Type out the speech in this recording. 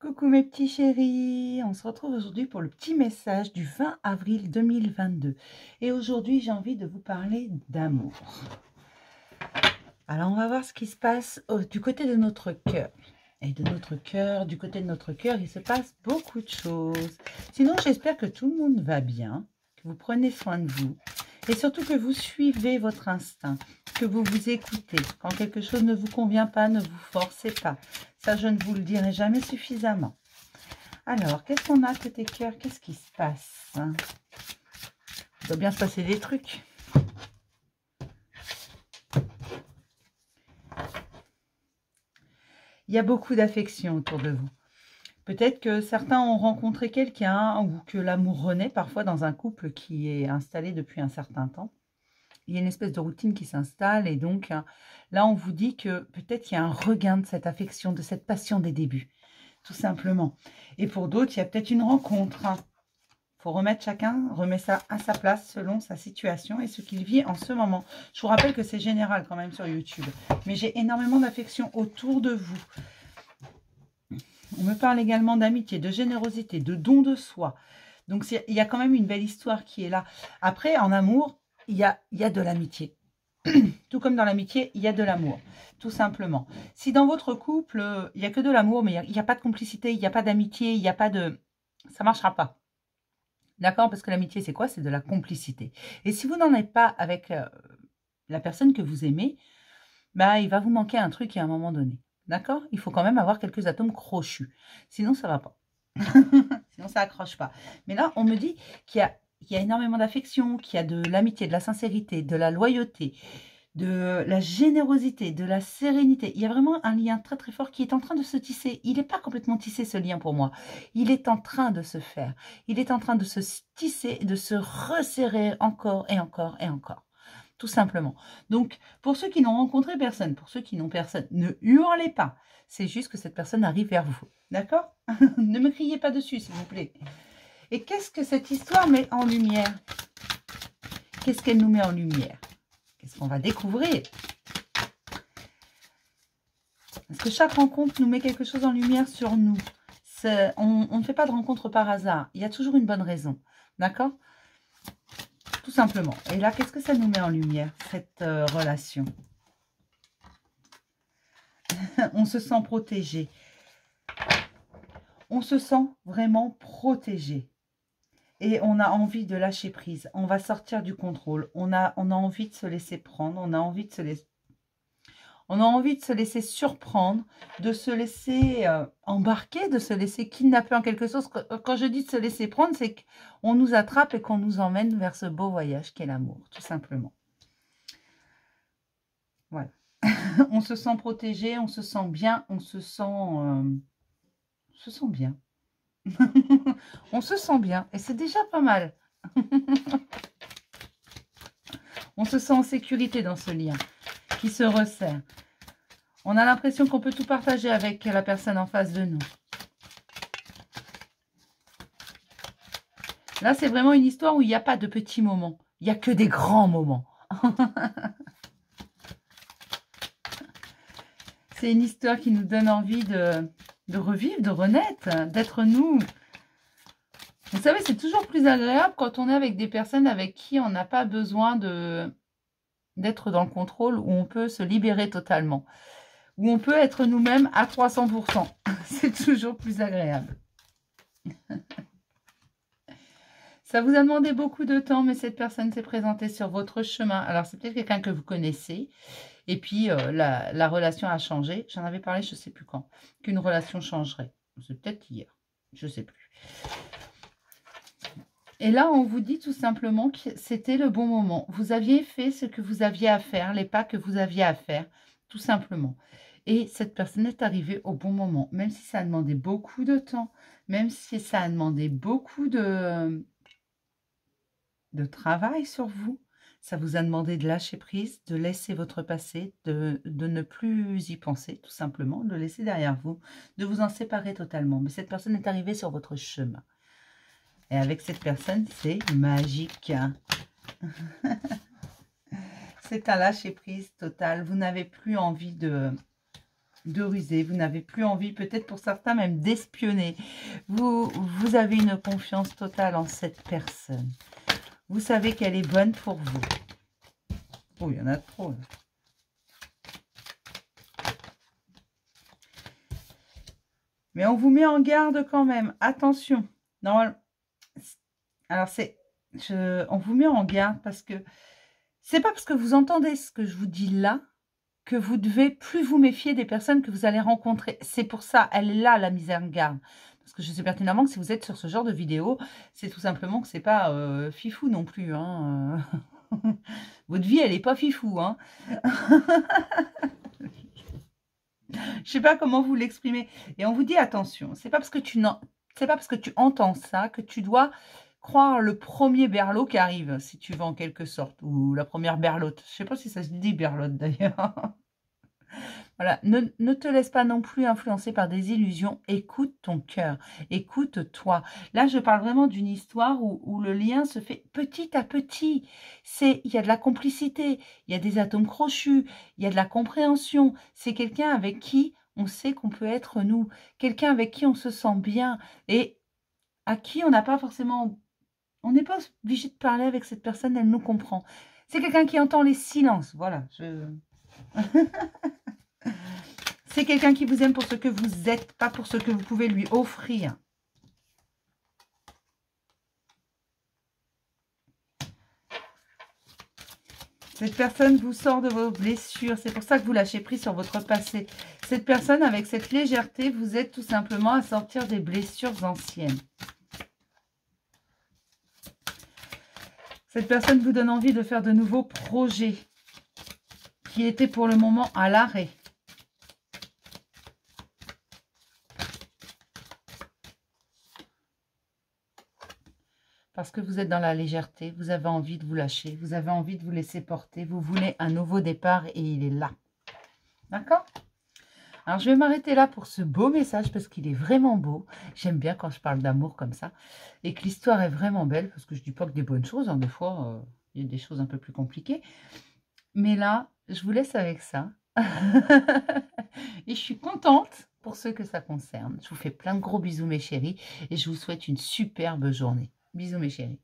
Coucou mes petits chéris, on se retrouve aujourd'hui pour le petit message du 20 avril 2022. Et aujourd'hui, j'ai envie de vous parler d'amour. Alors, on va voir ce qui se passe du côté de notre cœur. Et de notre cœur, du côté de notre cœur, il se passe beaucoup de choses. Sinon, j'espère que tout le monde va bien, que vous prenez soin de vous. Et surtout que vous suivez votre instinct, que vous vous écoutez. Quand quelque chose ne vous convient pas, ne vous forcez pas. Ça, je ne vous le dirai jamais suffisamment. Alors, qu'est-ce qu'on a côté cœur? Qu'est-ce qui se passe? Il doit bien se passer des trucs. Il y a beaucoup d'affection autour de vous. Peut-être que certains ont rencontré quelqu'un ou que l'amour renaît parfois dans un couple qui est installé depuis un certain temps. Il y a une espèce de routine qui s'installe et donc là, on vous dit que peut-être il y a un regain de cette affection, de cette passion des débuts, tout simplement. Et pour d'autres, il y a peut-être une rencontre. Il faut remettre remet ça à sa place selon sa situation et ce qu'il vit en ce moment. Je vous rappelle que c'est général quand même sur YouTube, mais j'ai énormément d'affection autour de vous. On me parle également d'amitié, de générosité, de don de soi. Donc, il y a quand même une belle histoire qui est là. Après, en amour, il y a de l'amitié. Tout comme dans l'amitié, il y a de l'amour, tout simplement. Si dans votre couple, il n'y a que de l'amour, mais il n'y a pas de complicité, il n'y a pas d'amitié, il n'y a pas de... Ça ne marchera pas. D'accord? Parce que l'amitié, c'est quoi? C'est de la complicité. Et si vous n'en avez pas avec la personne que vous aimez, bah, il va vous manquer un truc à un moment donné. D'accord? Il faut quand même avoir quelques atomes crochus. Sinon, ça ne va pas. Sinon, ça accroche pas. Mais là, on me dit qu'il y a énormément d'affection, qu'il y a de l'amitié, de la sincérité, de la loyauté, de la générosité, de la sérénité. Il y a vraiment un lien très très fort qui est en train de se tisser. Il n'est pas complètement tissé ce lien pour moi. Il est en train de se faire. Il est en train de se tisser, de se resserrer encore et encore et encore. Tout simplement. Donc, pour ceux qui n'ont rencontré personne, pour ceux qui n'ont personne, ne hurlez pas. C'est juste que cette personne arrive vers vous. D'accord? Ne me criez pas dessus, s'il vous plaît. Et qu'est-ce que cette histoire met en lumière? Qu'est-ce qu'elle nous met en lumière? Qu'est-ce qu'on va découvrir? Parce que chaque rencontre nous met quelque chose en lumière sur nous. On ne fait pas de rencontre par hasard. Il y a toujours une bonne raison. D'accord? Tout simplement. Et là, qu'est-ce que ça nous met en lumière, cette relation? On se sent protégé. On se sent vraiment protégé. Et on a envie de lâcher prise. On va sortir du contrôle. On a envie de se laisser prendre. On a envie de se laisser surprendre, de se laisser embarquer, de se laisser kidnapper en quelque chose. Quand je dis de se laisser prendre, c'est qu'on nous attrape et qu'on nous emmène vers ce beau voyage qu'est l'amour, tout simplement. Voilà. On se sent protégé, on se sent bien, on se sent bien. On se sent bien et c'est déjà pas mal. On se sent en sécurité dans ce lien qui se resserre. On a l'impression qu'on peut tout partager avec la personne en face de nous. Là, c'est vraiment une histoire où il n'y a pas de petits moments. Il n'y a que des grands moments. C'est une histoire qui nous donne envie de revivre, de renaître, d'être nous. Vous savez, c'est toujours plus agréable quand on est avec des personnes avec qui on n'a pas besoin d'être dans le contrôle, où on peut se libérer totalement, où on peut être nous-mêmes à 300%. C'est toujours plus agréable. Ça vous a demandé beaucoup de temps, mais cette personne s'est présentée sur votre chemin. Alors, c'est peut-être quelqu'un que vous connaissez. Et puis, la relation a changé. J'en avais parlé, je ne sais plus quand, qu'une relation changerait. C'est peut-être hier, je ne sais plus. Et là, on vous dit tout simplement que c'était le bon moment. Vous aviez fait ce que vous aviez à faire, les pas que vous aviez à faire, tout simplement. Et cette personne est arrivée au bon moment, même si ça a demandé beaucoup de temps, même si ça a demandé beaucoup de travail sur vous. Ça vous a demandé de lâcher prise, de laisser votre passé, de ne plus y penser, tout simplement, de le laisser derrière vous, de vous en séparer totalement. Mais cette personne est arrivée sur votre chemin. Et avec cette personne, c'est magique. C'est un lâcher prise total. Vous n'avez plus envie de de ruser. Vous n'avez plus envie, peut-être pour certains même, d'espionner. Vous avez une confiance totale en cette personne. Vous savez qu'elle est bonne pour vous. Oh, il y en a trop, là. Mais on vous met en garde quand même. Attention. Non, alors, on vous met en garde parce que c'est pas parce que vous entendez ce que je vous dis là que vous devez plus vous méfier des personnes que vous allez rencontrer. C'est pour ça, elle est là, la mise en garde. Parce que je sais pertinemment que si vous êtes sur ce genre de vidéo, c'est tout simplement que c'est pas fifou non plus. Hein. Votre vie, elle n'est pas fifou. Hein. Je sais pas comment vous l'exprimer. Et on vous dit attention, c'est pas parce que c'est pas parce que tu entends ça que tu dois croire le premier berlot qui arrive, si tu veux en quelque sorte, ou la première berlotte. Je sais pas si ça se dit berlotte d'ailleurs. Voilà, ne te laisse pas non plus influencer par des illusions. Écoute ton cœur, écoute-toi. Là, je parle vraiment d'une histoire où le lien se fait petit à petit. Il y a de la complicité, il y a des atomes crochus, il y a de la compréhension. C'est quelqu'un avec qui on sait qu'on peut être nous, quelqu'un avec qui on se sent bien et à qui on n'a pas forcément... On n'est pas obligé de parler avec cette personne, elle nous comprend. C'est quelqu'un qui entend les silences. Voilà, C'est quelqu'un qui vous aime pour ce que vous êtes, pas pour ce que vous pouvez lui offrir. Cette personne vous sort de vos blessures. C'est pour ça que vous lâchez prise sur votre passé. Cette personne, avec cette légèreté, vous aide tout simplement à sortir des blessures anciennes. Cette personne vous donne envie de faire de nouveaux projets qui étaient pour le moment à l'arrêt. Parce que vous êtes dans la légèreté, vous avez envie de vous lâcher, vous avez envie de vous laisser porter, vous voulez un nouveau départ et il est là. D'accord? Alors, je vais m'arrêter là pour ce beau message parce qu'il est vraiment beau. J'aime bien quand je parle d'amour comme ça et que l'histoire est vraiment belle parce que je ne dis pas que des bonnes choses. Hein, des fois, il y a des choses un peu plus compliquées. Mais là, je vous laisse avec ça. Et je suis contente pour ceux que ça concerne. Je vous fais plein de gros bisous, mes chéris, et je vous souhaite une superbe journée. Bisous, mes chéris.